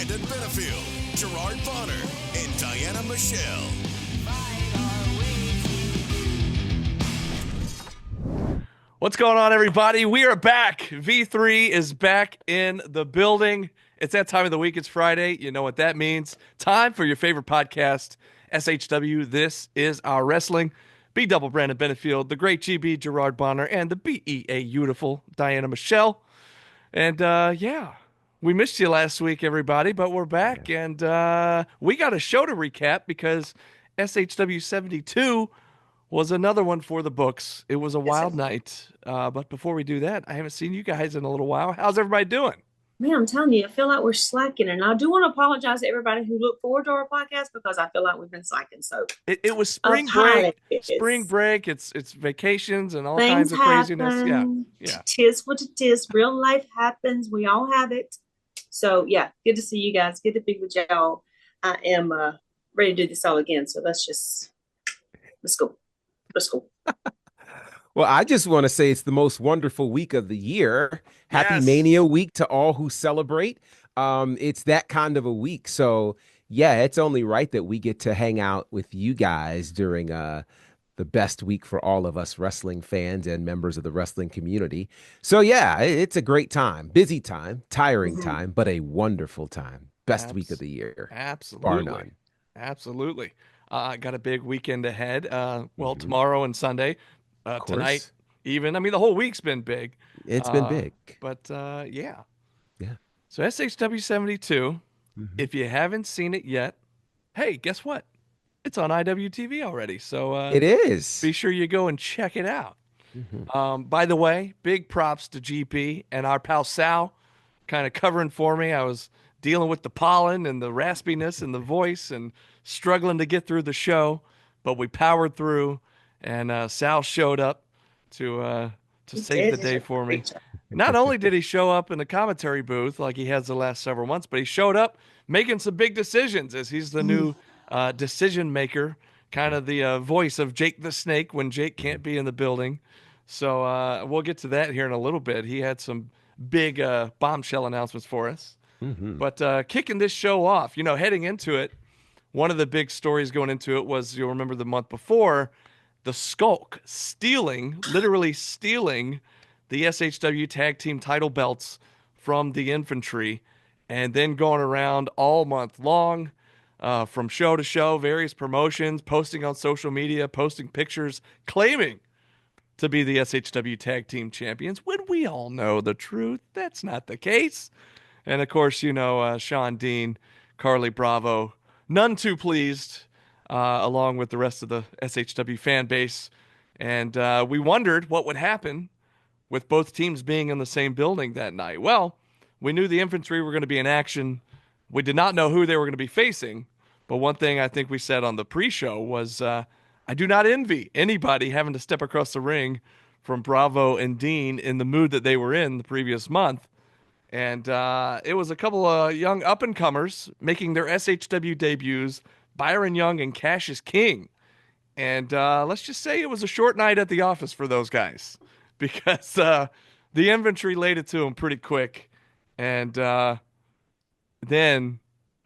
Brandon Benefield, Gerard Bonner, and Diana Michelle. What's going on, everybody? We are back. V3 is back in the building. It's that time of the week. It's Friday. You know what that means. Time for your favorite podcast, SHW. This is our wrestling. B-double Brandon Benefield, the great GB Gerard Bonner, and the BEA beautiful Diana Michelle. And we missed you last week, everybody, but we're back. And we got a show to recap because SHW72 was another one for the books. It was a wild night. But before we do that, I haven't seen you guys in a little while. How's everybody doing? Man, I'm telling you, I feel like we're slacking. And I do want to apologize to everybody who looked forward to our podcast because I feel like we've been slacking. So it was spring break. Spring break. It's vacations and all kinds of craziness. Yeah. Tis what it is. Real life happens. We all have it. So yeah, good to see you guys. Good to be with y'all. I am ready to do this all again. So let's go. Well, I just want to say it's the most wonderful week of the year. Happy Yes. Mania week to all who celebrate. It's that kind of a week. So, yeah, it's only right that we get to hang out with you guys during the best week for all of us wrestling fans and members of the wrestling community. So, yeah, it's a great time. Busy time, tiring time, but a wonderful time. Best week of the year. Absolutely. Bar none. Absolutely. Got a big weekend ahead. Tomorrow and Sunday. Tonight, even. I mean, the whole week's been big. It's been big. But, yeah. Yeah. So SHW72, if you haven't seen it yet, hey, guess what? It's on IWTV already. So it is. Be sure you go and check it out. By the way, big props to GP and our pal Sal kind of covering for me. I was dealing with the pollen and the raspiness in the voice and struggling to get through the show, but we powered through. And Sal showed up to save the day for me. Not only did he show up in the commentary booth like he has the last several months, but he showed up making some big decisions as he's the new decision maker, kind of the voice of Jake the Snake when Jake can't be in the building. So we'll get to that here in a little bit. He had some big bombshell announcements for us. But kicking this show off, heading into it, one of the big stories going into it was, you'll remember the month before, the Skulk literally stealing the SHW tag team title belts from the infantry and then going around all month long from show to show, various promotions, posting on social media, posting pictures, claiming to be the SHW tag team champions when we all know the truth. That's not the case. And of course, Sean Dean, Carly Bravo, none too pleased. Along with the rest of the SHW fan base. And we wondered what would happen with both teams being in the same building that night. Well, we knew the infantry were going to be in action. We did not know who they were going to be facing. But one thing I think we said on the pre-show was I do not envy anybody having to step across the ring from Bravo and Dean in the mood that they were in the previous month. And it was a couple of young up-and-comers making their SHW debuts, Byron Young and Cassius King. And let's just say it was a short night at the office for those guys because the infantry laid it to them pretty quick. And then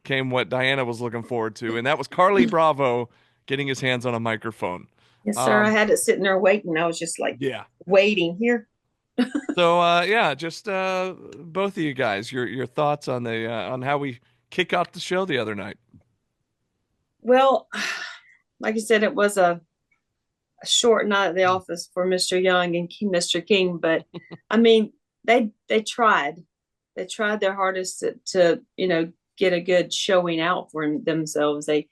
came what Diana was looking forward to, and that was Carly Bravo getting his hands on a microphone. Yes, sir. I had it sitting there waiting. I was just like, waiting here. So, just both of you guys, your thoughts on the on how we kick off the show the other night. Well, like I said, it was a short night at the office for Mr. Young and Mr. King, but I mean, they tried. They tried their hardest to get a good showing out for themselves. They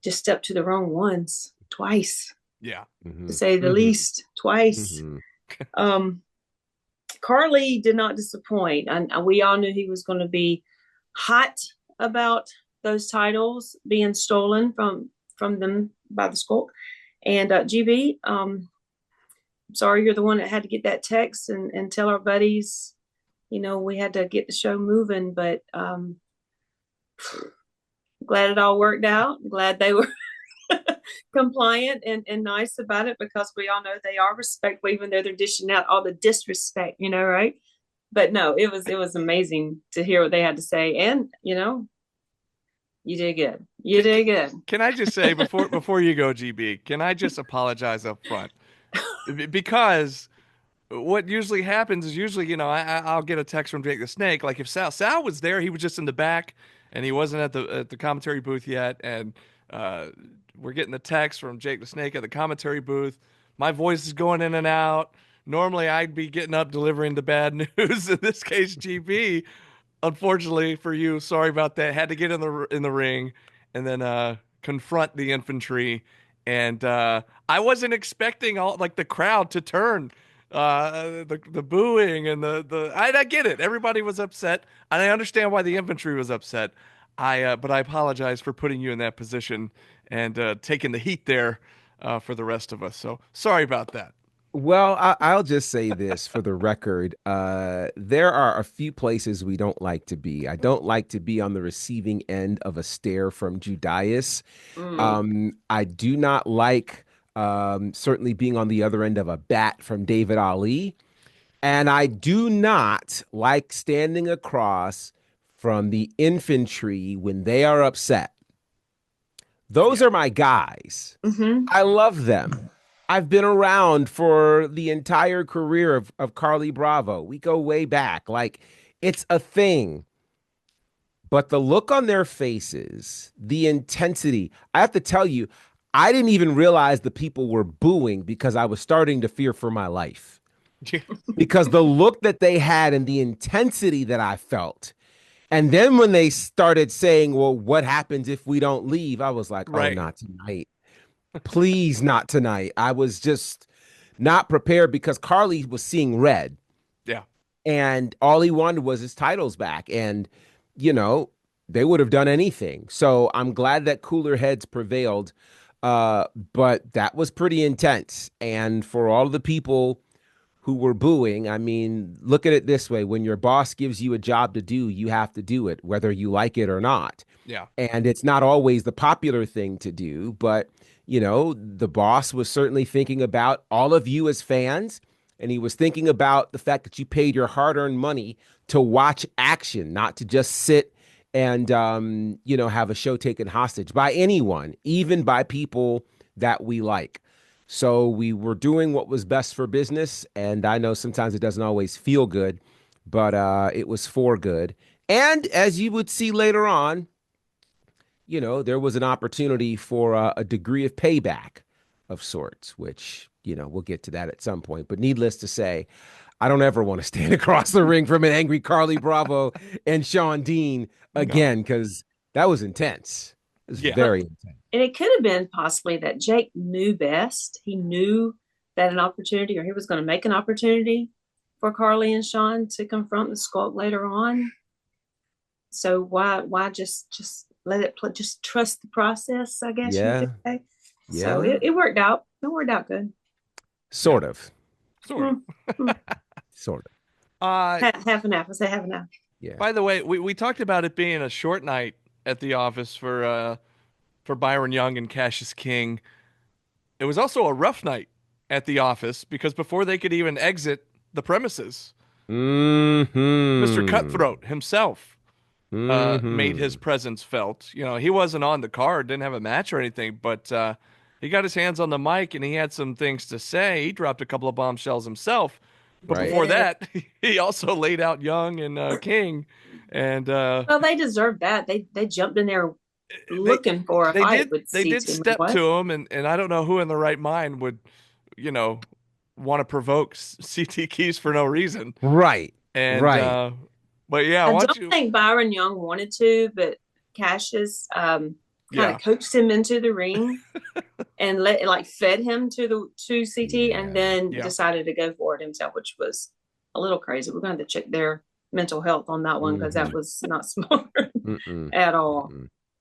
just stepped to the wrong ones twice. Yeah. To say the least, twice. Carly did not disappoint, and we all knew he was going to be hot about those titles being stolen from them by the Skulk. And GB, I'm sorry you're the one that had to get that text and tell our buddies, we had to get the show moving, but glad it all worked out. Glad they were compliant and nice about it, because we all know they are respectful, even though they're dishing out all the disrespect, right? But no, it was amazing to hear what they had to say, and you did good. You did good. Can I just say before you go, GB? Can I just apologize up front? Because what usually happens is usually, I'll get a text from Jake the Snake. Like if Sal was there, he was just in the back and he wasn't at the commentary booth yet. And we're getting the text from Jake the Snake at the commentary booth. My voice is going in and out. Normally, I'd be getting up delivering the bad news. In this case, GB, unfortunately for you, sorry about that. Had to get in the ring and then confront the infantry. And I wasn't expecting all like the crowd to turn the booing and I get it. Everybody was upset, and I understand why the infantry was upset. But I apologize for putting you in that position and taking the heat there for the rest of us. So sorry about that. Well, I'll just say this for the record. There are a few places we don't like to be. I don't like to be on the receiving end of a stare from Judas. I do not like certainly being on the other end of a bat from David Ali. And I do not like standing across from the infantry when they are upset. Those are my guys. Mm-hmm. I love them. I've been around for the entire career of Carly Bravo. We go way back. Like, it's a thing. But the look on their faces, the intensity, I have to tell you, I didn't even realize the people were booing because I was starting to fear for my life. Because the look that they had and the intensity that I felt. And then when they started saying, well, what happens if we don't leave? I was like, oh, not tonight. Please, not tonight. I was just not prepared because Carly was seeing red. Yeah. And all he wanted was his titles back. And, they would have done anything. So I'm glad that cooler heads prevailed. But that was pretty intense. And for all the people who were booing, I mean, look at it this way. When your boss gives you a job to do, you have to do it, whether you like it or not. Yeah. And it's not always the popular thing to do, but the boss was certainly thinking about all of you as fans, and he was thinking about the fact that you paid your hard-earned money to watch action, not to just sit and, have a show taken hostage by anyone, even by people that we like. So we were doing what was best for business, and I know sometimes it doesn't always feel good, but it was for good. And as you would see later on, there was an opportunity for a degree of payback of sorts, which, we'll get to that at some point. But needless to say, I don't ever want to stand across the ring from an angry Carly Bravo and Sean Dean again, because that was intense. It was very intense. And it could have been possibly that Jake knew best. He knew that an opportunity, or he was going to make an opportunity for Carly and Sean to confront the Skulk later on. So why just let it play? Just trust the process, I guess you could say. Yeah. So it worked out. It worked out good. Sort of. Sort of. Sort of. Half and half. I say half and half. Yeah. By the way, we talked about it being a short night at the office for Byron Young and Cassius King. It was also a rough night at the office because before they could even exit the premises, Mr. Cutthroat himself made his presence felt. He wasn't on the card, didn't have a match or anything, but he got his hands on the mic and he had some things to say. He dropped a couple of bombshells himself. But before that, he also laid out Young and King. And well, they deserved that. They jumped in there looking for a fight. They did step to him, and I don't know who in the right mind would, want to provoke CT Keys for no reason. Right. And right. But yeah, I don't think Byron Young wanted to, but Cassius kind of coaxed him into the ring and fed him to CT, and then decided to go for it himself, which was a little crazy. We're going to check their mental health on that one because that was not smart at all.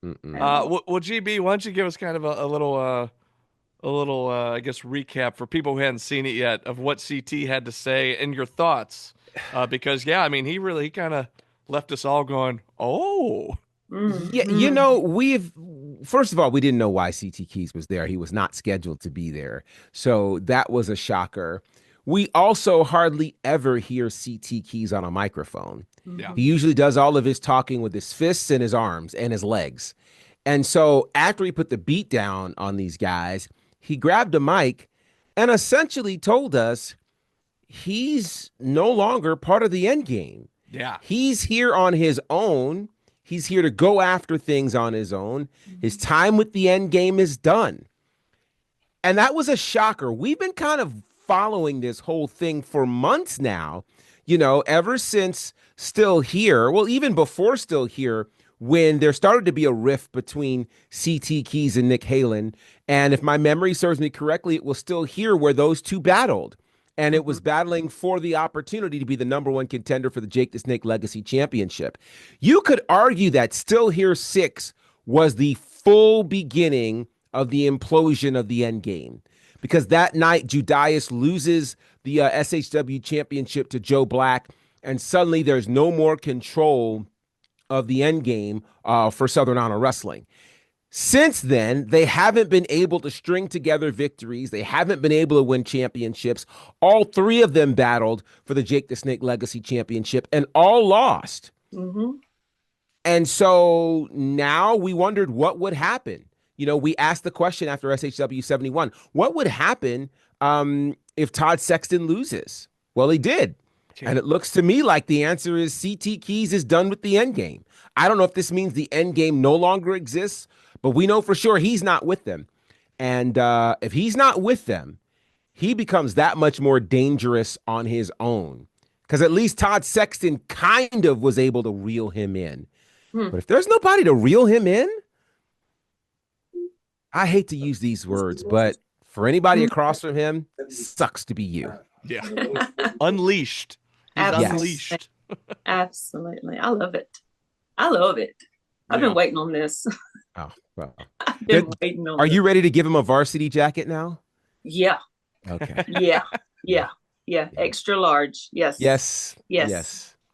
Well, GB, why don't you give us kind of a little, I guess, recap for people who hadn't seen it yet of what CT had to say and your thoughts, because he really kind of left us all going, oh. Yeah, first of all, we didn't know why CT Keys was there. He was not scheduled to be there. So that was a shocker. we also hardly ever hear CT Keys on a microphone. Yeah. He usually does all of his talking with his fists and his arms and his legs. And so after he put the beat down on these guys, he grabbed a mic and essentially told us he's no longer part of the end game. Yeah. He's here on his own. He's here to go after things on his own. His time with the end game is done. And that was a shocker. We've been kind of following this whole thing for months now, ever since Still Here. Well, even before Still Here, when there started to be a rift between CT Keys and Nick Halen. And if my memory serves me correctly, it was Still Here where those two battled. And it was battling for the opportunity to be the number one contender for the Jake the Snake Legacy Championship. You could argue that Still Here 6 was the full beginning of the implosion of the end game. Because that night, Judias loses the SHW championship to Joe Black, and suddenly there's no more control of the end game for Southern Honor Wrestling. Since then, they haven't been able to string together victories. They haven't been able to win championships. All three of them battled for the Jake the Snake Legacy Championship and all lost. Mm-hmm. And so now we wondered what would happen. We asked the question after SHW71, what would happen if Todd Sexton loses? Well, he did. Okay. And it looks to me like the answer is CT Keys is done with the end game. I don't know if this means the end game no longer exists, but we know for sure he's not with them. And if he's not with them, he becomes that much more dangerous on his own. Because at least Todd Sexton kind of was able to reel him in. But if there's nobody to reel him in, I hate to use these words, but for anybody across from him, sucks to be you. Yeah. Unleashed. He's unleashed. Absolutely. I love it. I've been waiting on this. Oh, well. I've been waiting on Are this. you ready to give him a varsity jacket now? Yeah. Okay. Yeah. Extra large. Yes.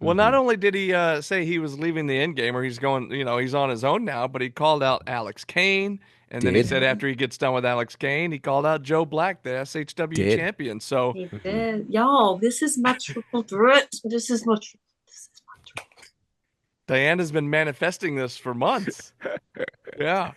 Well, not only did he say he was leaving the end game or he's going, he's on his own now, but he called out Alex Kane. And then he said after he gets done with Alex Kane, he called out Joe Black, the SHW champion. So he did. Y'all, this is my triple threat. This is my triple. Diana's been manifesting this for months. Yeah.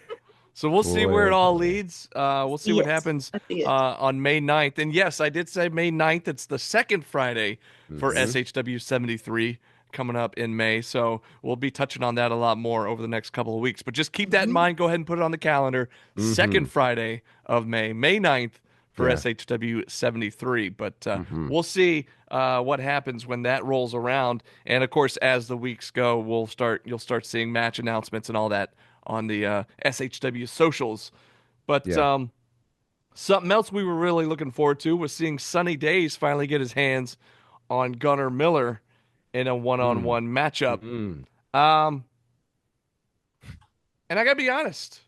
So we'll see where it all leads. We'll see what happens on May 9th. And yes, I did say May 9th. It's the second Friday for SHW73 coming up in May. So we'll be touching on that a lot more over the next couple of weeks. But just keep that in mind. Go ahead and put it on the calendar. Second Friday of May, May 9th for SHW73. But we'll see what happens when that rolls around. And of course, as the weeks go, you'll start seeing match announcements and all that on the SHW socials. But something else we were really looking forward to was seeing Sunny Days finally get his hands on Gunnar Miller in a one-on-one matchup. And I gotta be honest,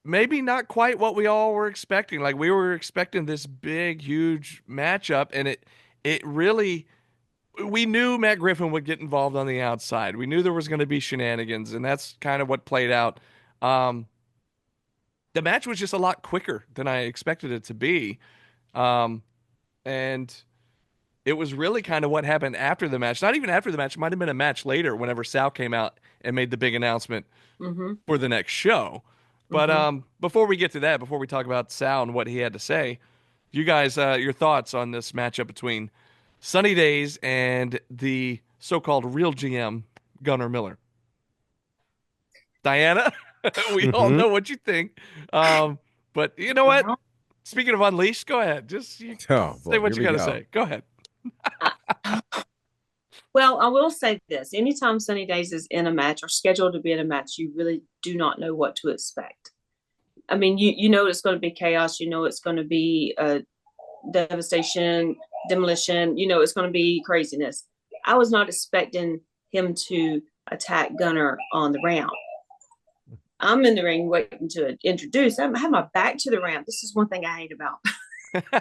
maybe not quite what we all were expecting. Like, we were expecting this big, huge matchup, and it really, we knew Matt Griffin would get involved on the outside. We knew there was going to be shenanigans, and that's kind of what played out. The match was just a lot quicker than I expected it to be. And it was really kind of what happened after the match. Not even after the match. It might have been a match later whenever Sal came out and made the big announcement for the next show. But before we get to that, before we talk about Sal and what he had to say, you guys, your thoughts on this matchup between Sunny Days and the so-called real GM, Gunnar Miller. Diana, we all know what you think. But you know what? Speaking of Unleashed, go ahead. Just say what you got to say. Go ahead. Well, I will say this. Anytime Sunny Days is in a match or scheduled to be in a match, you really do not know what to expect. I mean, you know it's going to be chaos. You know it's going to be devastation, demolition. You know it's going to be craziness. I was not expecting him to attack Gunnar on the ramp. I'm in the ring waiting to introduce. I have my back to the ramp. This is one thing I hate about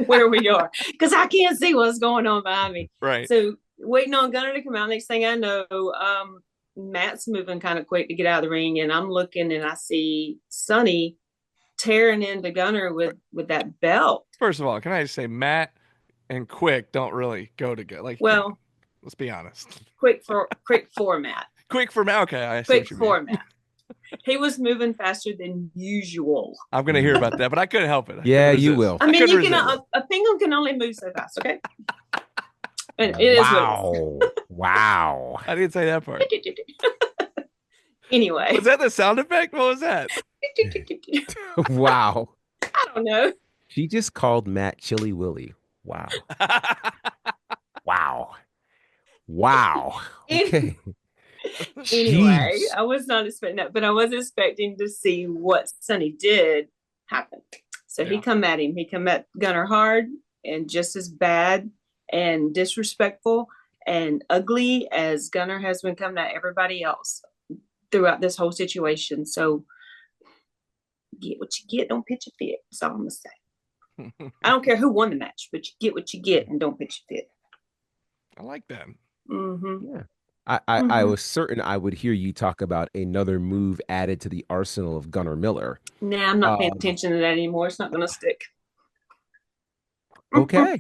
where we are, because I can't see what's going on behind me. Right. So waiting on Gunnar to come out. Next thing I know, Matt's moving kind of quick to get out of the ring, and I'm looking and I see Sonny tearing into Gunnar with that belt. First of all, can I just say, Matt and quick don't really go together. Like, Well, let's be honest. quick format. Quick for okay, I see Quick what you mean. format. He was moving faster than usual. I'm gonna hear about that, but I couldn't help it. Yeah, you will. I mean, couldn't you can resist. a penguin can only move so fast. Okay. And it is what it is. Wow. I didn't say that part. Anyway. Was that the sound effect? What was that? Wow. I don't know. She just called Matt Chili Willy. Wow. Wow. Wow. Okay. Anyway, Jeez. I was not expecting that, but I was expecting to see what Sonny did happen. So he come at him. He come at Gunner hard and just as bad and disrespectful and ugly as Gunner has been coming at everybody else throughout this whole situation. So get what you get, don't pitch a fit. That's all I'm gonna say. I don't care who won the match, but you get what you get and don't pitch a fit. I like that. Mm-hmm. Yeah. I was certain I would hear you talk about another move added to the arsenal of Gunnar Miller. Nah, I'm not paying attention to that anymore. It's not going to stick. Okay.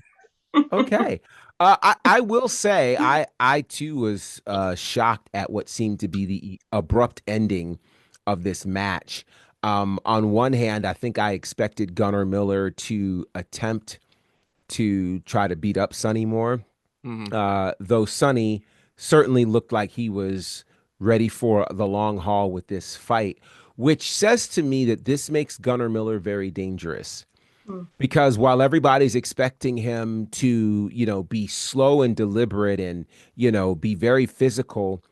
Okay. I will say I too was shocked at what seemed to be the abrupt ending of this match. On one hand, I think I expected Gunnar Miller to attempt to try to beat up Sonny more. Though Sonny certainly looked like he was ready for the long haul with this fight, which says to me that this makes Gunnar Miller very dangerous. Because while everybody's expecting him to, be slow and deliberate and, be very physical,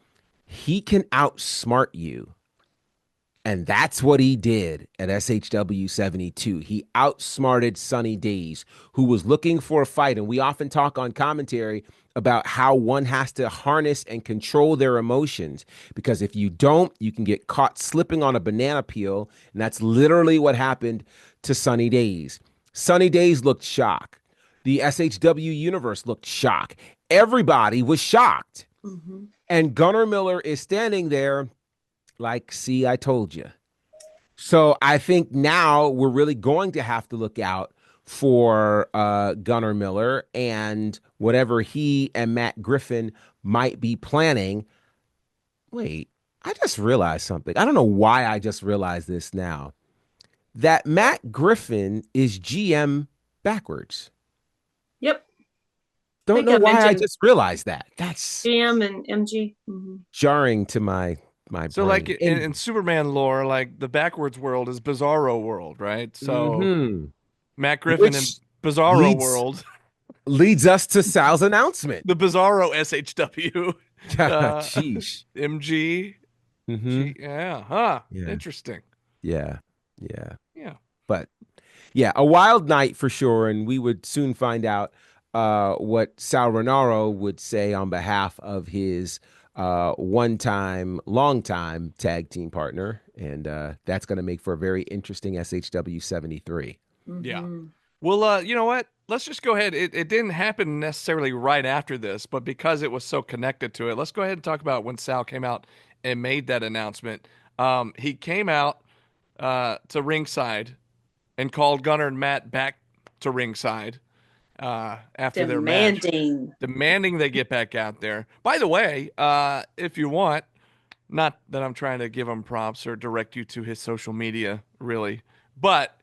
he can outsmart you. And that's what he did at SHW72. He outsmarted Sonny Days, who was looking for a fight. And we often talk on commentary about how one has to harness and control their emotions. Because if you don't, you can get caught slipping on a banana peel. And that's literally what happened to Sonny Days. Sonny Days looked shocked. The SHW universe looked shocked. Everybody was shocked. And Gunnar Miller is standing there like, see, I told you. So I think now we're really going to have to look out for Gunnar Miller and whatever he and Matt Griffin might be planning. Wait, I just realized something. I don't know why I just realized this now. That Matt Griffin is GM backwards. Yep. Don't know why I just realized that. That's GM and MG. jarring to my So brain. like in Superman lore, like the backwards world is Bizarro world, right? So Matt Griffin and Bizarro world leads us to Sal's announcement. The Bizarro SHW. Sheesh. MG. Yeah. Interesting. Yeah. But yeah, a wild night for sure, and we would soon find out what Sal Renaro would say on behalf of his one-time, long-time tag team partner, and that's going to make for a very interesting SHW 73. Yeah. Well, you know what? Let's just go ahead. It didn't happen necessarily right after this, but because it was so connected to it, let's go ahead and talk about when Sal came out and made that announcement. He came out to ringside and called Gunnar and Matt back to ringside after their match. Demanding they get back out there. By the way, if you want, not that I'm trying to give him props or direct you to his social media, really, but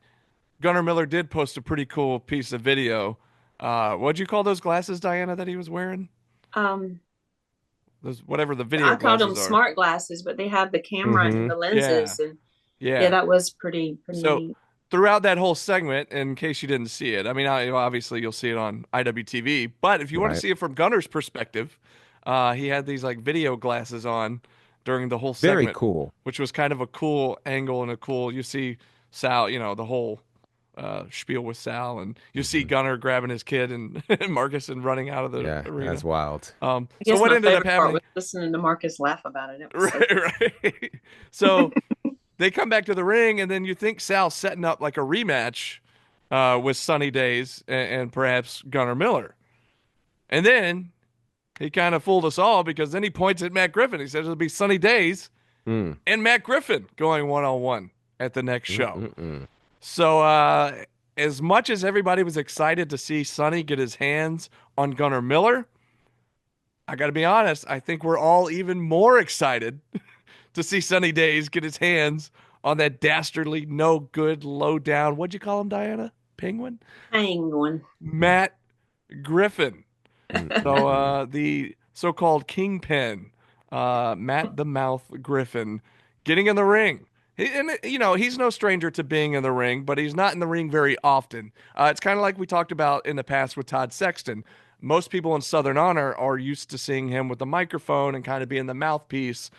Gunnar Miller did post a pretty cool piece of video. What'd you call those glasses, Diana, that he was wearing? Those, whatever the video I called glasses them are. smart glasses, but they have the camera and the lenses. And yeah, that was pretty neat. Throughout that whole segment, in case you didn't see it, I mean, obviously you'll see it on IWTV, but if you want to see it from Gunnar's perspective, he had these like video glasses on during the whole segment. Very cool. Which was kind of a cool angle and you see Sal, the whole spiel with Sal, and you see Gunnar grabbing his kid and Marcus and running out of the arena. That's wild. I guess so what my ended up favorite part happening? was listening to Marcus laugh about it. It was Right. So they come back to the ring, and then you think Sal's setting up like a rematch with Sunny Days and perhaps Gunnar Miller. And then he kind of fooled us all because then he points at Matt Griffin. He says it'll be Sunny Days and Matt Griffin going one-on-one at the next show. So as much as everybody was excited to see Sonny get his hands on Gunnar Miller, I got to be honest, I think we're all even more excited to see Sonny Days get his hands on that dastardly, no good, low down. What'd you call him, Diana? Penguin? Penguin. Matt Griffin. Mm-mm. So the so-called kingpin, Matt the Mouth Griffin, getting in the ring. He's no stranger to being in the ring, but he's not in the ring very often. It's kind of like we talked about in the past with Todd Sexton. Most people in Southern Honor are used to seeing him with the microphone and kind of being the mouthpiece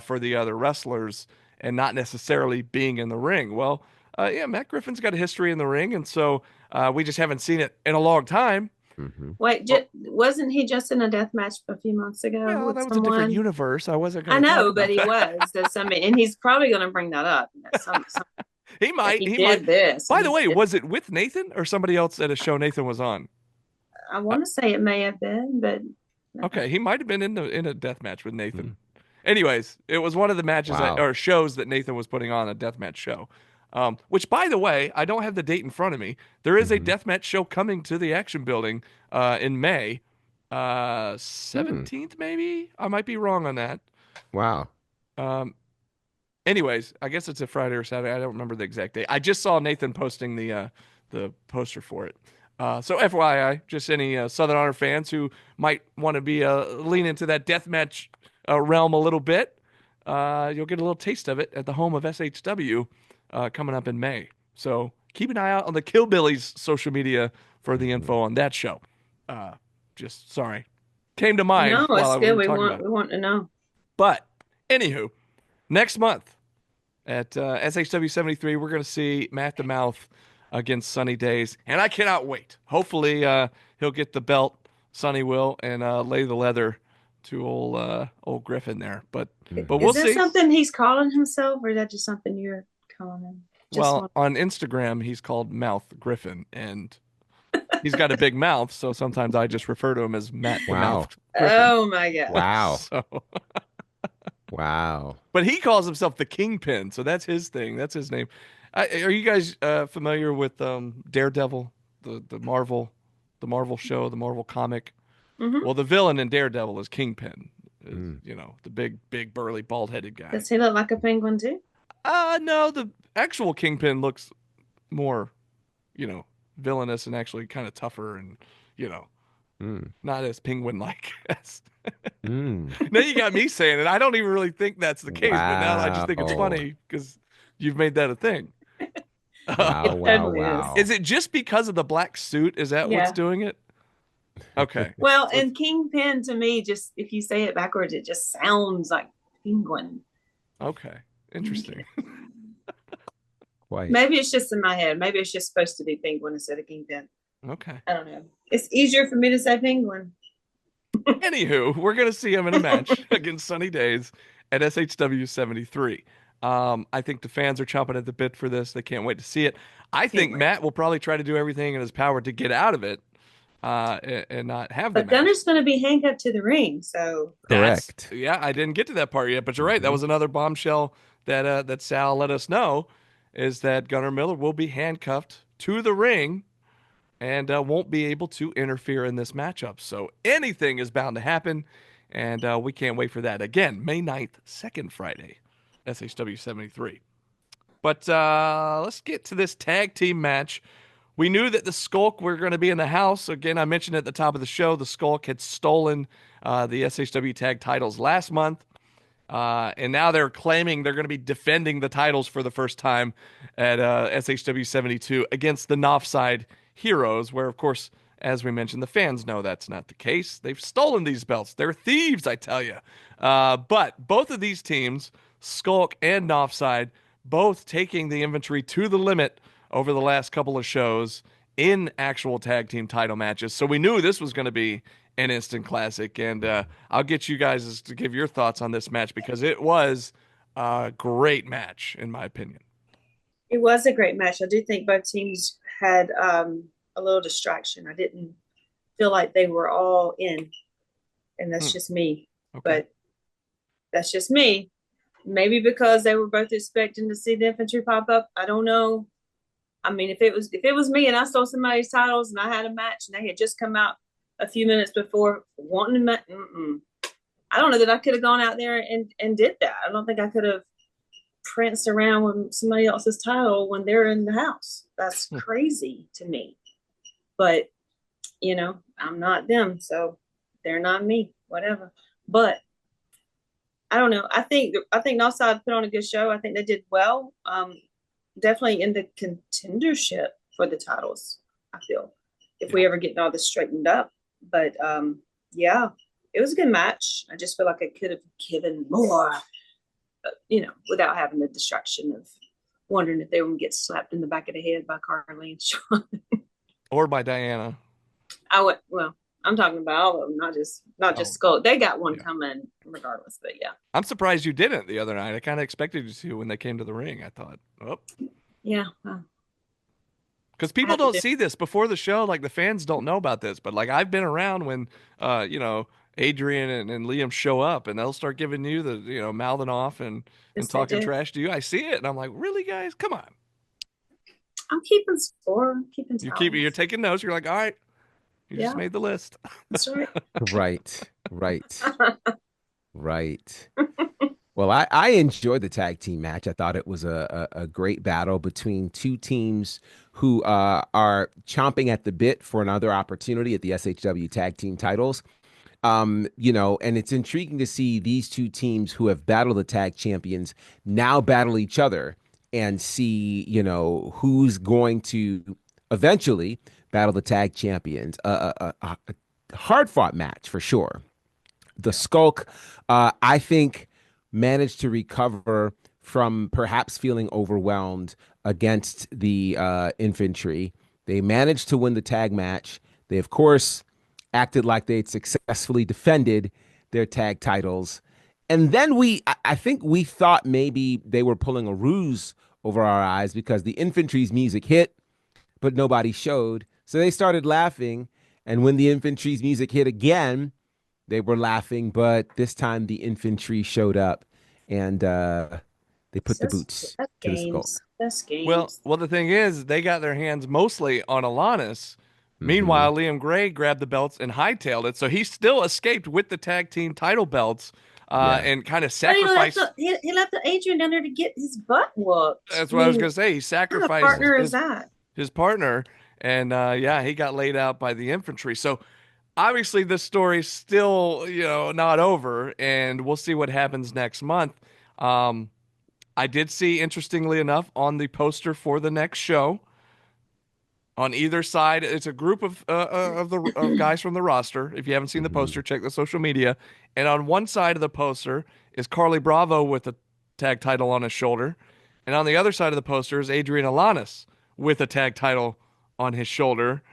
for the other wrestlers and not necessarily being in the ring. Well, yeah, Matt Griffin's got a history in the ring, and so we just haven't seen it in a long time. Mm-hmm. Wait, wasn't he just in a death match a few months ago Well, with that was a different someone? universe. I wasn't I going to talk know, about but he that. was. That's, I mean, and he's probably going to bring that up. He might. He He did might. this. By and the he way, did- was it with Nathan or somebody else at a show Nathan was on? I want to say it may have been, but Okay, he might have been in a death match with Nathan. Mm. Anyways, it was one of the matches Wow. or shows that Nathan was putting on, a death match show. Which, by the way, I don't have the date in front of me. There is a Mhm. death match show coming to the Action Building in May, 17th, maybe. I might be wrong on that. Wow. Um, Anyways, I guess it's a Friday or Saturday. I don't remember the exact date. I just saw Nathan posting the poster for it. So FYI, just any Southern Honor fans who might want to be lean into that deathmatch realm a little bit, you'll get a little taste of it at the home of SHW coming up in May. So keep an eye out on the Killbillies social media for the info on that show. Just sorry, came to mind no, while it's I good. was We talking about it. want to know. But anywho, next month at SHW73, we're going to see Matt the Mouth against Sunny Days, and I cannot wait. Hopefully, he'll get the belt, Sunny will, and lay the leather to old Griffin there. But we'll Is that see. something he's calling himself, or is that just something you're calling him? Well, on Instagram, he's called Mouth Griffin, and he's got a big mouth, so sometimes I just refer to him as Matt the Wow. Mouth Griffin. Oh my God! Wow. So, Wow. but he calls himself the Kingpin, so that's his thing. That's his name. Are you guys familiar with Daredevil, the Marvel show, the Marvel comic? Mhm. Well, the villain in Daredevil is Kingpin. Mm. The big burly bald-headed guy. Does he look like a penguin too? No, the actual Kingpin looks more, villainous and actually kind of tougher and, Mm. not as penguin-like. Mm. Now you got me saying it. I don't even really think that's the case, but now I just think it's Wow. funny because you've made that a thing. Wow. It Wow. totally is. Wow. Is it just because of the black suit? Is that what's Yeah. doing it? Okay. Well, So and Kingpin to me, just if you say it backwards, it just sounds like penguin. Okay. Interesting. Quite. Maybe it's just in my head. Maybe it's just supposed to be penguin instead of Kingpin. Okay. I don't know. It's easier for me to say penguin. Anywho, we're gonna see him in a match against Sunny Days at SHW 73. I think the fans are chomping at the bit for this. They can't wait to see it. I think wait. Matt will probably try to do everything in his power to get out of it, and not have the But match. Gunner's going to be handcuffed to the ring, so Correct. Yeah, I didn't get to that part yet, but you're right. That was another bombshell that Sal let us know, is that Gunnar Miller will be handcuffed to the ring and won't be able to interfere in this matchup. So anything is bound to happen, and we can't wait for that. Again, May 9th, second Friday, SHW 73. But let's get to this tag team match. We knew that the Skulk were going to be in the house. Again, I mentioned at the top of the show, the Skulk had stolen the SHW tag titles last month. And now they're claiming they're going to be defending the titles for the first time at SHW 72 against the Northside Heroes, where, of course, as we mentioned, the fans know that's not the case. They've stolen these belts. They're thieves, I tell you. But both of these teams, Skulk and Northside, both taking the inventory to the limit over the last couple of shows in actual tag team title matches. So we knew this was going to be an instant classic, and I'll get you guys to give your thoughts on this match because it was a great match, in my opinion. it was a great match. I do think both teams had a little distraction. I didn't feel like they were all in, and that's just me. Okay. But that's just me. Maybe because they were both expecting to see the infantry pop up. I don't know. I mean, if it was me and I stole somebody's titles and I had a match and they had just come out a few minutes before wanting to, I don't know that I could have gone out there and did that. I don't think I could have pranced around with somebody else's title when they're in the house. That's crazy to me. But I'm not them, so they're not me. Whatever. But I don't know. I think Northside put on a good show. I think they did well. Definitely in the contendership for the titles, I feel, if we ever get all this straightened up. But yeah, it was a good match. I just feel like I could have given more, without having the distraction of wondering if they were going to get slapped in the back of the head by Carly and Sean. Or by Diana. I'm talking about all of them, not just Skull. They got one coming regardless, but yeah. I'm surprised you didn't the other night. I kind of expected you to when they came to the ring. I thought, yeah. Because people don't see this before the show. Like, the fans don't know about this, but like, I've been around when, Adrian and Liam show up and they'll start giving you the, mouthing off and talking trash to you. I see it and I'm like, really, guys? Come on. I'm keeping score. I'm keeping tallies. You're taking notes. You're like, all right. You just made the list. That's right. Right. Well, I enjoyed the tag team match. I thought it was a great battle between two teams who are chomping at the bit for another opportunity at the SHW tag team titles. And it's intriguing to see these two teams who have battled the tag champions now battle each other and see, who's going to eventually battle the tag champions. A hard-fought match for sure. The Skulk, I think, managed to recover from perhaps feeling overwhelmed against the infantry. They managed to win the tag match. They, of course, acted like they'd successfully defended their tag titles. And then I think we thought maybe they were pulling a ruse over our eyes because the infantry's music hit, but nobody showed. So they started laughing, and when the infantry's music hit again, they were laughing, but this time the infantry showed up, and they put the boots to the Skulk. That's games. Well, the thing is, they got their hands mostly on Alanis. Meanwhile, Liam Gray grabbed the belts and hightailed it, so he still escaped with the tag team title belts and kind of sacrificed. He left Adrian down there to get his butt whooped. That's what I was going to say. He sacrificed what kind of partner is that? His partner. And he got laid out by the infantry. So obviously this story's still, not over, and we'll see what happens next month. I did see, interestingly enough, on the poster for the next show, on either side, it's a group of guys from the roster. If you haven't seen the poster, check the social media. And on one side of the poster is Carly Bravo with a tag title on his shoulder, and on the other side of the poster is Adrian Alanis with a tag title on his shoulder.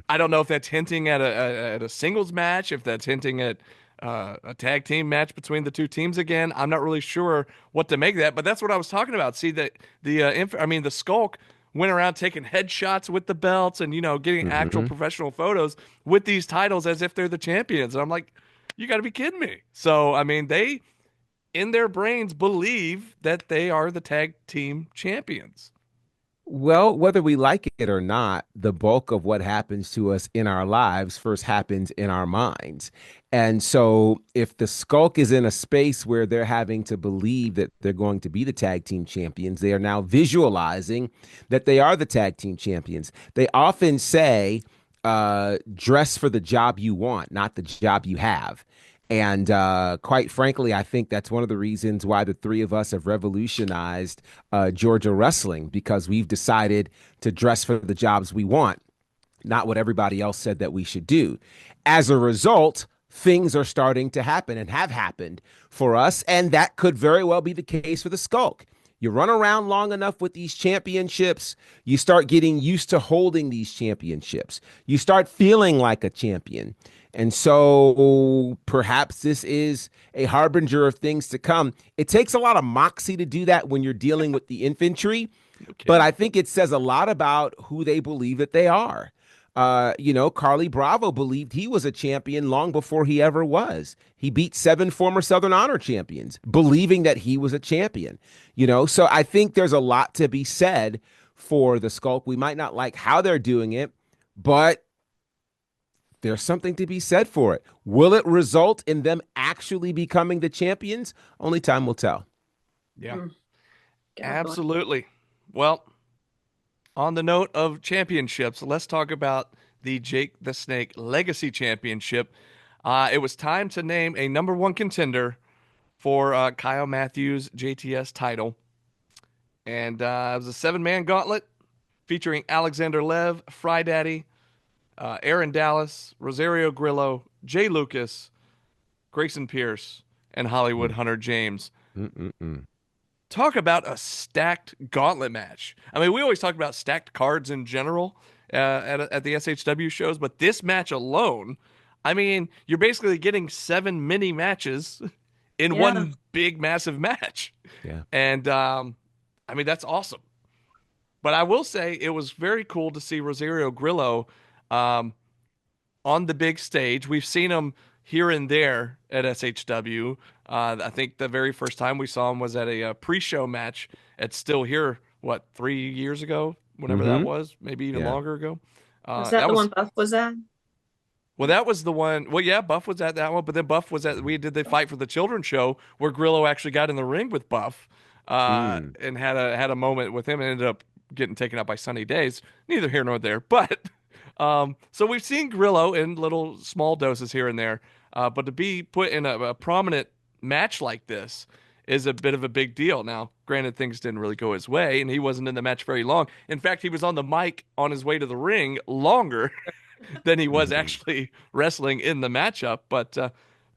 I don't know if that's hinting at a singles match, if that's hinting at a tag team match between the two teams again. I'm not really sure what to make of that, but that's what I was talking about. See, that the Skulk went around taking headshots with the belts and getting actual professional photos with these titles as if they're the champions. And I'm like, you got to be kidding me. So they in their brains believe that they are the tag team champions. Well, whether we like it or not, the bulk of what happens to us in our lives first happens in our minds. And so if the Skulk is in a space where they're having to believe that they're going to be the tag team champions, they are now visualizing that they are the tag team champions. They often say, dress for the job you want, not the job you have. And quite frankly, I think that's one of the reasons why the three of us have revolutionized Georgia wrestling, because we've decided to dress for the jobs we want, not what everybody else said that we should do. As a result, things are starting to happen and have happened for us, and that could very well be the case for the Skulk. You run around long enough with these championships, you start getting used to holding these championships. You start feeling like a champion. And so perhaps this is a harbinger of things to come. It takes a lot of moxie to do that when you're dealing with the infantry, but I think it says a lot about who they believe that they are. Carly Bravo believed he was a champion long before he ever was. He beat 7 former Southern Honor champions, believing that he was a champion. So I think there's a lot to be said for the sculpt. We might not like how they're doing it, but there's something to be said for it. Will it result in them actually becoming the champions? Only time will tell. Yeah, God bless. absolutely. Well, on the note of championships, let's talk about the Jake the Snake Legacy Championship. It was time to name a number one contender for Kyle Matthews' JTS title. And it was a 7-man gauntlet featuring Alexander Lev, Fry Daddy, Aaron Dallas, Rosario Grillo, Jay Lucas, Grayson Pierce, and Hollywood Hunter James. Talk about a stacked gauntlet match. I mean, we always talk about stacked cards in general at the SHW shows, but this match alone, I mean, you're basically getting 7 mini matches in one big, massive match. Yeah. And, I mean, that's awesome. But I will say it was very cool to see Rosario Grillo on the big stage. We've seen him here and there at SHW. I think the very first time we saw him was at a pre-show match at Still Here, 3 years ago? Whenever that was, maybe even longer ago. Was that the one Buff was at? Well, that was the one. Well, yeah, Buff was at that one, but then Buff was at, we did the Fight for the Children show where Grillo actually got in the ring with Buff and had a moment with him and ended up getting taken out by Sunny Days. Neither here nor there, but so we've seen Grillo in little small doses here and there, but to be put in a prominent match like this is a bit of a big deal. Now, granted, things didn't really go his way, and he wasn't in the match very long. In fact, he was on the mic on his way to the ring longer than he was actually wrestling in the matchup. But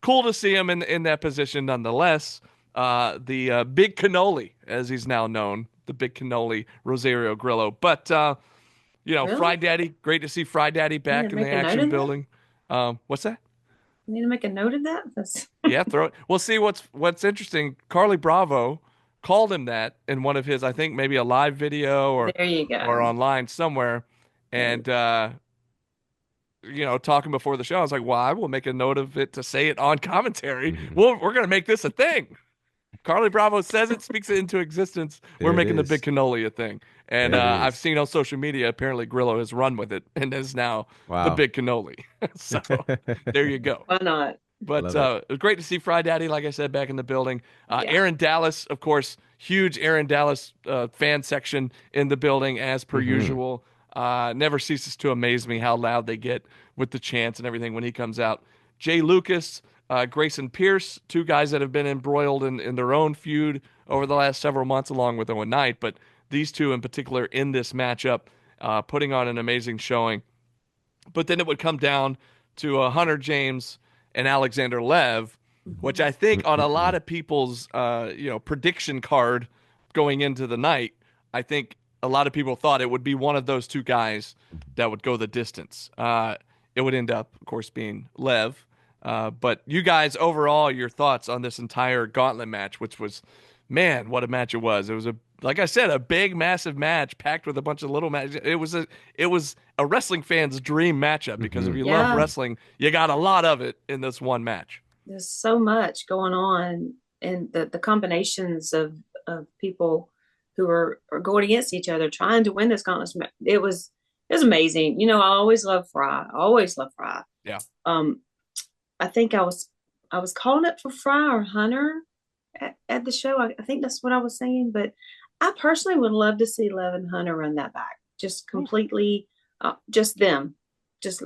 cool to see him in that position nonetheless. The Big Cannoli, as he's now known, the Big Cannoli, Rosario Grillo. But, Really? Fry Daddy, great to see Fry Daddy back in the action building. What's that? I need to make a note of that. Yeah, throw it. Well, see, what's interesting, Carly Bravo called him that in one of his, I think maybe a live video or There you go. or online somewhere. And, talking before the show, I was like, well, I will make a note of it to say it on commentary. Well, we're going to make this a thing. Carly Bravo says it, speaks it into existence. We're making the Big Cannoli a thing. And I've seen on social media, apparently Grillo has run with it and is now the Big Cannoli. So there you go. Why not? But it was great to see Fry Daddy, like I said, back in the building. Aaron Dallas, of course, huge Aaron Dallas fan section in the building as per usual. Never ceases to amaze me how loud they get with the chants and everything when he comes out. Jay Lucas, Grayson Pierce, 2 guys that have been embroiled in their own feud over the last several months along with Owen Knight, but these 2 in particular in this matchup, putting on an amazing showing. But then it would come down to Hunter James and Alexander Lev, which I think on a lot of people's prediction card going into the night, I think a lot of people thought it would be one of those 2 guys that would go the distance. It would end up, of course, being Lev. But you guys, overall, your thoughts on this entire gauntlet match, which was, man, what a match it was. It was like I said, a big, massive match packed with a bunch of little matches. It was a wrestling fan's dream matchup because if you love wrestling, you got a lot of it in this one match. There's so much going on, and the combinations of people who are going against each other, trying to win this gauntlet match. It was amazing. I always love Fry. Yeah. I think I was calling it for Fry or Hunter at the show. I think that's what I was saying. But I personally would love to see Lev and Hunter run that back, just completely, just them, just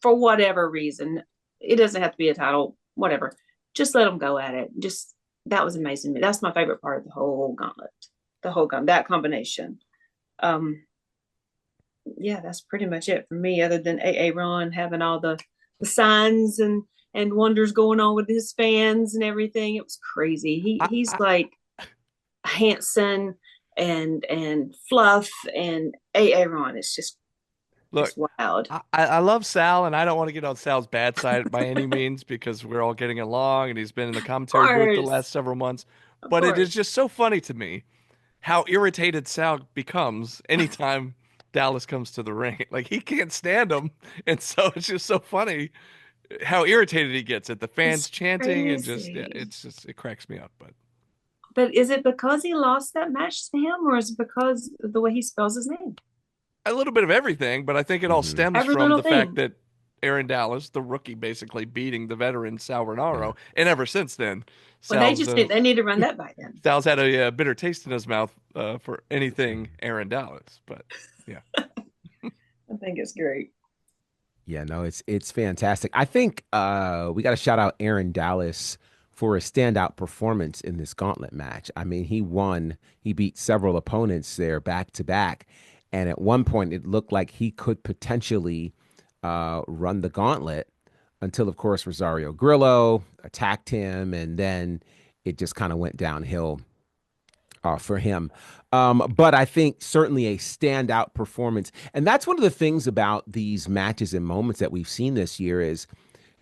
for whatever reason. It doesn't have to be a title, whatever. Just let them go at it. That was amazing. That's my favorite part of the whole gauntlet, that combination. Yeah, that's pretty much it for me. Other than Ron having all the signs and wonders going on with his fans and everything. It was crazy. He's like Hanson and Fluff and Aaron. It's just wild. I love Sal, and I don't want to get on Sal's bad side by any means because we're all getting along and he's been in the commentary booth the last several months. But it is just so funny to me how irritated Sal becomes anytime Dallas comes to the ring. Like, he can't stand him. And so it's just so funny how irritated he gets at the fans chanting and it cracks me up. But But is it because he lost that match to him, or is it because of the way he spells his name? A little bit of everything, but I think it all Mhm. stems Every from little the fact thing. that Aaron Dallas, the rookie, basically beating the veteran Sal Yeah. Renaro, and ever since then, Well, they Sal's just need, they need to run that by then. Sal's had a bitter taste in his mouth for anything Aaron Dallas. But yeah, I think it's great. Yeah, no, it's fantastic. I think we got to shout out Aaron Dallas for a standout performance in this gauntlet match. I mean, he won. He beat several opponents there back to back, and at one point it looked like he could potentially run the gauntlet until, of course, Rosario Grillo attacked him, and then it just kind of went downhill for him. But I think certainly a standout performance. And that's one of the things about these matches and moments that we've seen this year is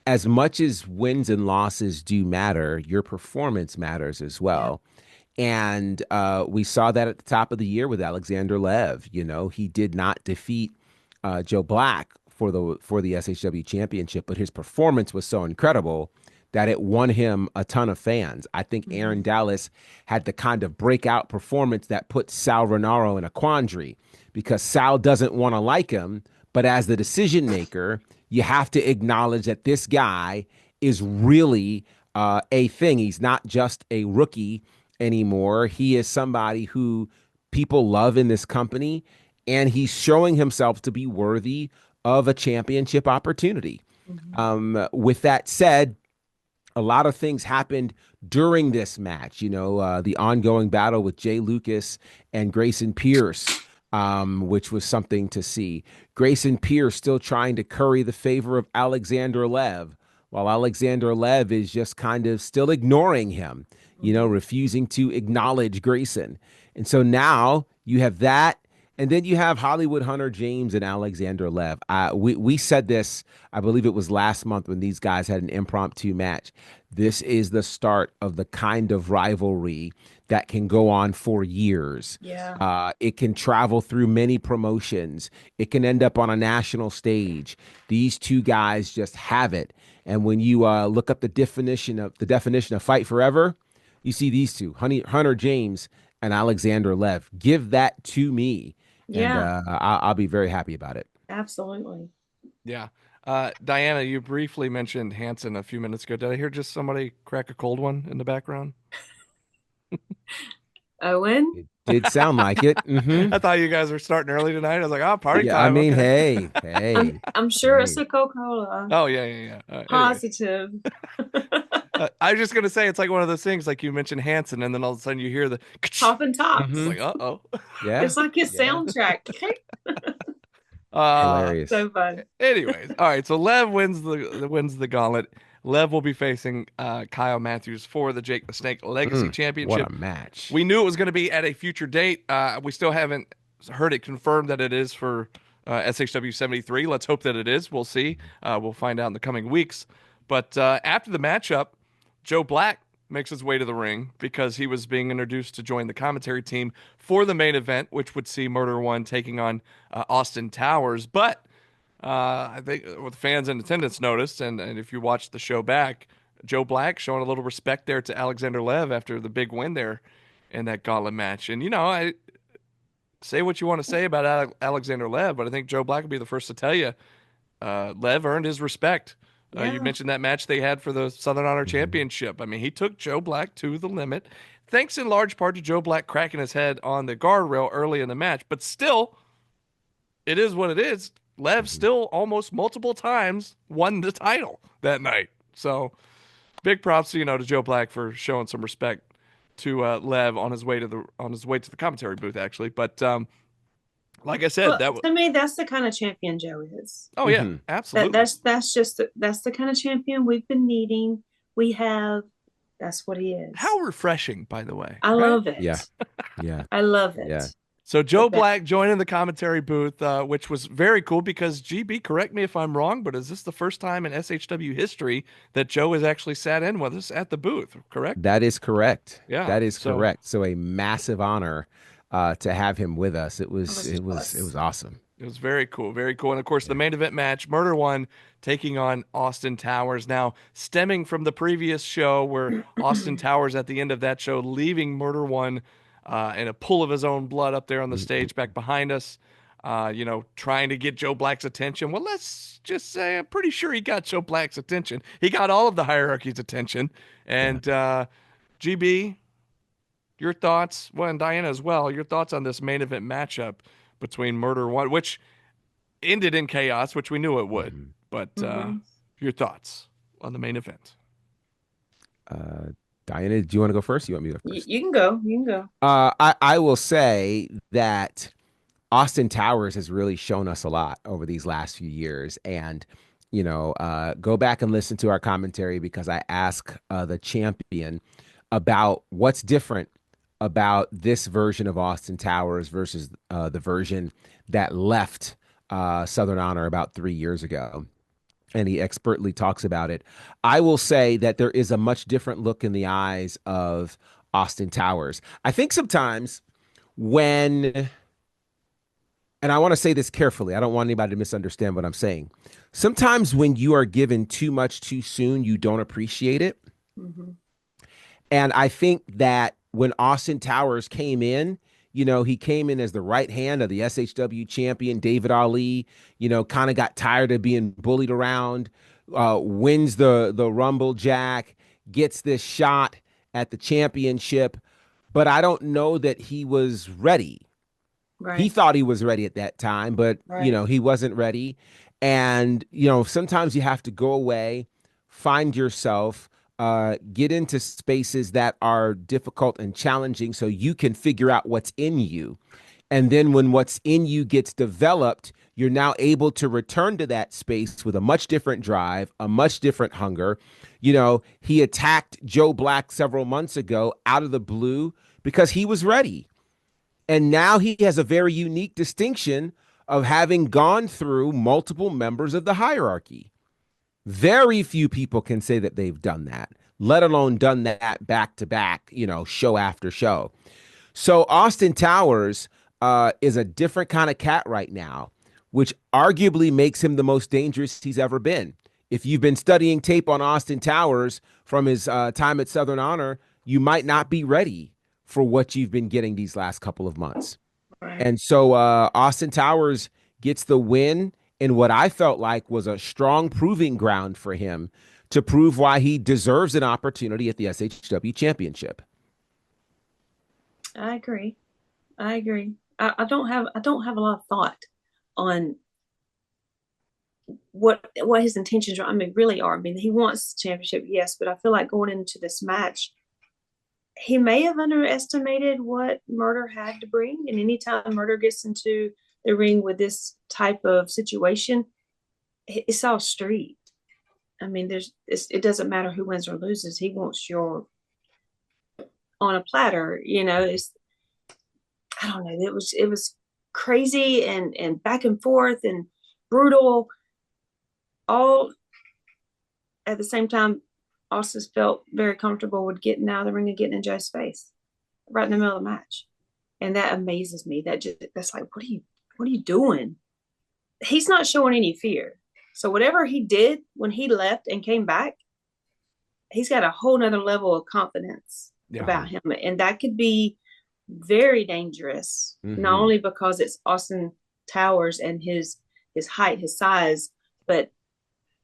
as much as wins and losses do matter, your performance matters as Yeah. well. And we saw that at the top of the year with Alexander Lev. You know, he did not defeat Joe Black for the SHW championship, but his performance was so incredible that it won him a ton of fans. I think Aaron Mhm. Dallas had the kind of breakout performance that put Sal Renaro in a quandary because Sal doesn't want to like him, but as the decision maker, you have to acknowledge that this guy is really a thing. He's not just a rookie anymore. He is somebody who people love in this company, and he's showing himself to be worthy of a championship opportunity. Mhm. With that said, a lot of things happened during this match. You know, the ongoing battle with Jay Lucas and Grayson Pierce, which was something to see. Grayson Pierce still trying to curry the favor of Alexander Lev, while Alexander Lev is just kind of still ignoring him, you know, Mhm. refusing to acknowledge Grayson. And so now you have that. And then you have Hollywood Hunter James and Alexander Lev. We said this, I believe it was last month when these guys had an impromptu match. This is the start of the kind of rivalry that can go on for years. Yeah. It can travel through many promotions. It can end up on a national stage. These two guys just have it. And when you look up the definition of fight forever, you see these two, Hunter James and Alexander Lev. Give that to me, and Yeah. I'll be very happy about it. Absolutely. yeah. Diana, you briefly mentioned Hanson a few minutes ago. Did I hear just somebody crack a cold one in the background? Owen. It did sound like it. I thought you guys were starting early tonight. I was like, oh, party Yeah, I time. mean, Okay. hey, I'm hey, I'm sure it's hey. a Coca-Cola. Oh, yeah. Anyways, Positive. I was just going to say, it's like one of those things, like you mentioned Hanson, and then all of a sudden you hear the, Top and tops. it's Mhm. like, uh-oh. Yeah, It's like his yeah, soundtrack. hilarious. So fun. Anyways, all right. So Lev wins the gauntlet. Lev will be facing Kyle Matthews for the Jake the Snake Legacy What Championship. a match! We knew it was going to be at a future date. We still haven't heard it confirmed that it is for SHW73. Let's hope that it is. We'll see. We'll find out in the coming weeks. But after the matchup, Joe Black makes his way to the ring because he was being introduced to join the commentary team for the main event, which would see Murder One taking on Austin Towers. But I think what the fans in attendance noticed, and if you watch the show back, Joe Black showing a little respect there to Alexander Lev after the big win there in that gauntlet match. And, I say what you want to say about Alexander Lev, but I think Joe Black would be the first to tell you Lev earned his respect. You Yeah. mentioned that match they had for the Southern Honor Mhm. Championship. I mean, he took Joe Black to the limit, thanks in large part to Joe Black cracking his head on the guardrail early in the match. But still, it is what it is. Lev Mhm. still almost multiple times won the title that night. So big props to Joe Black for showing some respect to Lev on his way to the commentary booth actually. But like I said, Well, to me, that's the kind of champion Joe is. oh yeah, Mhm. absolutely. That's the kind of champion we've been needing. We have. That's what he is. How refreshing, by the way, I right? love it. Yeah, yeah, I love it. yeah. So The Joe best. Black joining the commentary booth, which was very cool because GB, correct me if I'm wrong, but is this the first time in SHW history that Joe has actually sat in with us at the booth? Correct? That is correct. Yeah. That is So correct. So a massive honor to have him with us. It I was was it was it jealous. was awesome. It was very cool, very cool. And of course, the main event match, Murder One taking on Austin Towers. Now, stemming from the previous show where Austin Towers at the end of that show leaving Murder One in a pool of his own blood up there on the stage back behind us, trying to get Joe Black's attention. Well, let's just say I'm pretty sure he got Joe Black's attention. He got all of the hierarchy's attention. And GB, your thoughts, well, and Diana as well, your thoughts on this main event matchup between Murder One, which ended in chaos, which we knew it would. But your thoughts on the main event? Diana, do you want to go first? You want me to go first? You can go. You can go. I will say that Austin Towers has really shown us a lot over these last few years. And, go back and listen to our commentary because I ask the champion about what's different about this version of Austin Towers versus the version that left Southern Honor about 3 years ago. And he expertly talks about it. I will say that there is a much different look in the eyes of Austin Towers. I think sometimes when, and I want to say this carefully, I don't want anybody to misunderstand what I'm saying. Sometimes when you are given too much too soon, you don't appreciate it. And I think that when Austin Towers came in, he came in as the right hand of the SHW champion, David Ali, kind of got tired of being bullied around, wins the Rumble Jack, gets this shot at the championship. But I don't know that he was ready. Right. He thought he was ready at that time, but, he wasn't ready. And, sometimes you have to go away, find yourself, get into spaces that are difficult and challenging so you can figure out what's in you. And then when what's in you gets developed, you're now able to return to that space with a much different drive, a much different hunger. He attacked Joe Black several months ago out of the blue because he was ready. And now he has a very unique distinction of having gone through multiple members of the hierarchy. Very few people can say that they've done that, let alone done that back to back, show after show. So Austin Towers is a different kind of cat right now, which arguably makes him the most dangerous he's ever been. If you've been studying tape on Austin Towers from his time at Southern Honor, you might not be ready for what you've been getting these last couple of months. Right. And so Austin Towers gets the win in what I felt like was a strong proving ground for him to prove why he deserves an opportunity at the SHW championship. I agree. I don't have a lot of thought on what his intentions are. I mean, really are. I mean, he wants the championship, yes, but I feel like going into this match, he may have underestimated what Murder had to bring. And anytime Murder gets into the ring with this type of situation, it's all street. I mean, it doesn't matter who wins or loses. He wants your on a platter. I don't know. It was crazy and back and forth and brutal, all at the same time. Austin felt very comfortable with getting out of the ring and getting in Joe's face right in the middle of the match, and that amazes me. That's like, what are you doing? He's not showing any fear. So whatever he did when he left and came back, he's got a whole nother level of confidence about him. And that could be very dangerous, not only because it's Austin Towers and his height, his size, but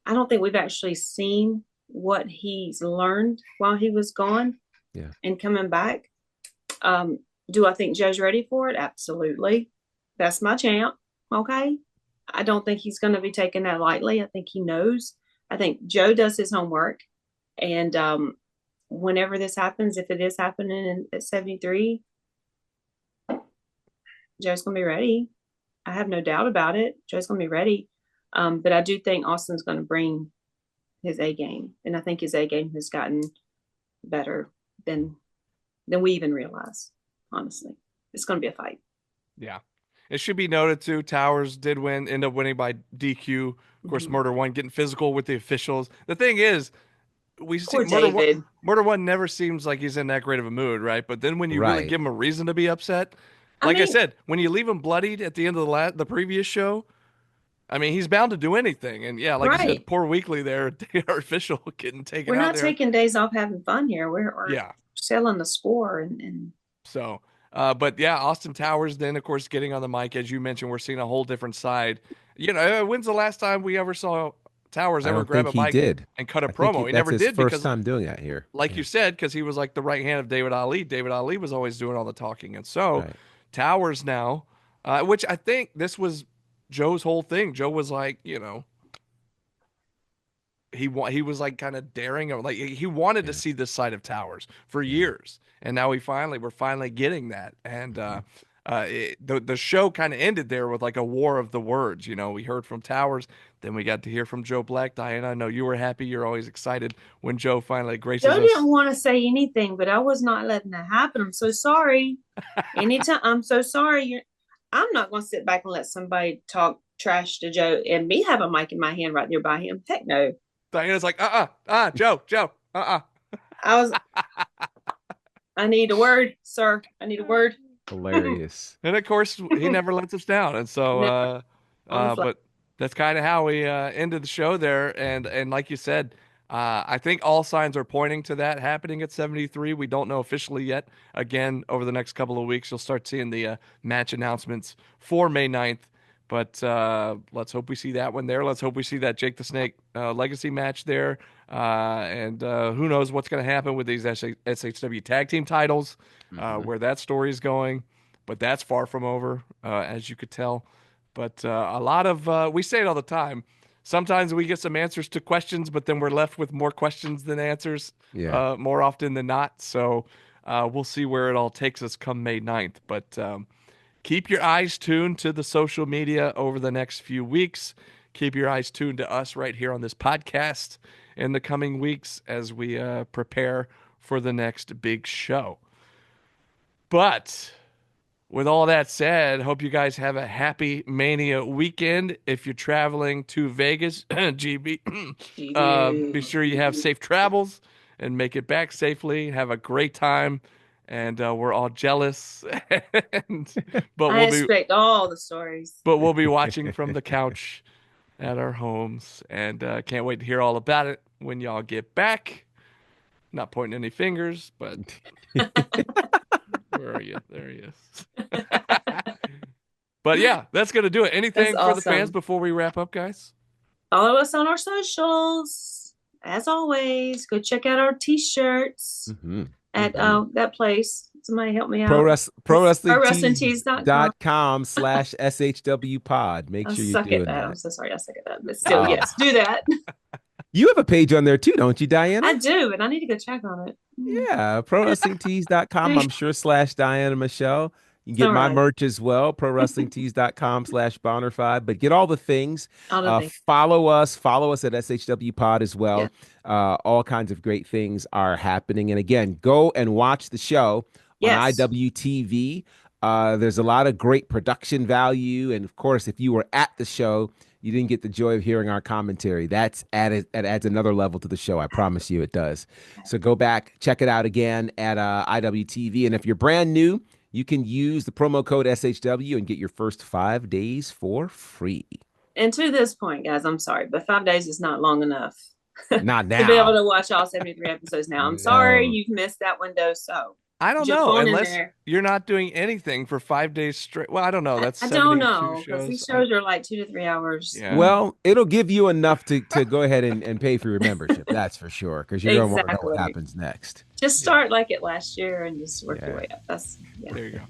I don't think we've actually seen what he's learned while he was gone and coming back. Do I think Joe's ready for it? Absolutely. That's my champ. Okay. I don't think he's going to be taking that lightly. I think he knows. I think Joe does his homework. And whenever this happens, if it is happening at 73, Joe's going to be ready. I have no doubt about it. Joe's going to be ready. But I do think Austin's going to bring his A game. And I think his A game has gotten better than we even realize, honestly. It's going to be a fight. Yeah. It should be noted too, Towers did end up winning by DQ. Of course, Murder One getting physical with the officials. The thing is, we see Murder One never seems like he's in that great of a mood, right? But then when you really give him a reason to be upset, Like I said, when you leave him bloodied at the end of the previous show, I mean, he's bound to do anything. And yeah, like you said, poor Weekly there, our official getting taken We're out not there. taking days off having fun here. We're Yeah. selling the score and So, but yeah, Austin Towers then, of course, getting on the mic. As you mentioned, we're seeing a whole different side. You know, when's the last time we ever saw Towers ever grab a mic and cut a promo? He never did because first time doing that here. Like you said, because he was like the right hand of David Ali. David Ali was always doing all the talking. And so Towers now, which I think this was Joe's whole thing. Joe was like, you know, he was like kind of daring him. Like he wanted to see this side of Towers for years. And now we're finally getting that. And the show kind of ended there with like a war of the words. You know, we heard from Towers, then we got to hear from Joe Black. Diana, I know you were happy. You're always excited when Joe finally graces us. Joe didn't want to say anything, but I was not letting that happen. I'm so sorry. Anytime, I'm so sorry. I'm not going to sit back and let somebody talk trash to Joe and me have a mic in my hand right there by him. Heck no. Diana's like, Joe, I need a word, sir. I need a word. Hilarious. And of course, he never lets us down. And so, but that's kind of how we ended the show there. And like you said, I think all signs are pointing to that happening at 73. We don't know officially yet. Again, over the next couple of weeks, you'll start seeing the match announcements for May 9th. But let's hope we see that one there. Let's hope we see that Jake the Snake legacy match there. And who knows what's going to happen with these SHW tag team titles, where that story is going. But that's far from over, as you could tell. But a lot of, we say it all the time, sometimes we get some answers to questions, but then we're left with more questions than answers, more often than not. So we'll see where it all takes us come May 9th. But keep your eyes tuned to the social media over the next few weeks. Keep your eyes tuned to us right here on this podcast in the coming weeks as we prepare for the next big show. But with all that said, hope you guys have a happy Mania weekend. If you're traveling to Vegas, GB, be sure you have safe travels and make it back safely. Have a great time. And we're all jealous. I expect all the stories. But we'll be watching from the couch at our homes. And can't wait to hear all about it when y'all get back. Not pointing any fingers, but where are you? There he is. But yeah, that's going to do it. Anything for the fans before we wrap up, guys? Follow us on our socials. As always, go check out our t-shirts. At that place. Somebody help me out. ProWrestlingTees.com/SHW pod. Make sure you do that. I'm so sorry I suck at that. But still, yes, do that. You have a page on there too, don't you, Diana? I do, and I need to go check on it. Yeah, ProWrestlingTees.com, I'm sure, /Diana Michelle. You can get my merch as well, ProWrestlingTees.com/Bonner5. But get all the things. Follow us at SHW Pod as well. Yeah. All kinds of great things are happening. And again, go and watch the show on IWTV. There's a lot of great production value. And of course, if you were at the show, you didn't get the joy of hearing our commentary. That adds another level to the show. I promise you it does. So go back, check it out again at IWTV. And if you're brand new, you can use the promo code SHW and get your first 5 days for free. And to this point, guys, I'm sorry, but 5 days is not long enough. Not now. To be able to watch all 73 episodes now. I'm sorry you've missed that window. So I don't know, unless you're not doing anything for 5 days straight. Well, I don't know. That's I don't know, because these shows are like 2 to 3 hours. Yeah. Well, it'll give you enough to go ahead and pay for your membership. That's for sure, because you're going to want to know what happens next. Just start like it last year and just work your way up. There you go.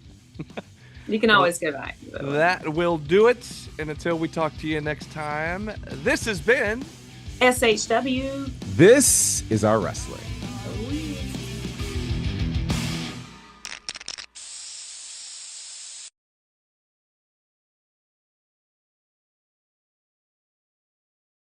You can always go back. That will do it. And until we talk to you next time, this has been SHW. This is our wrestling.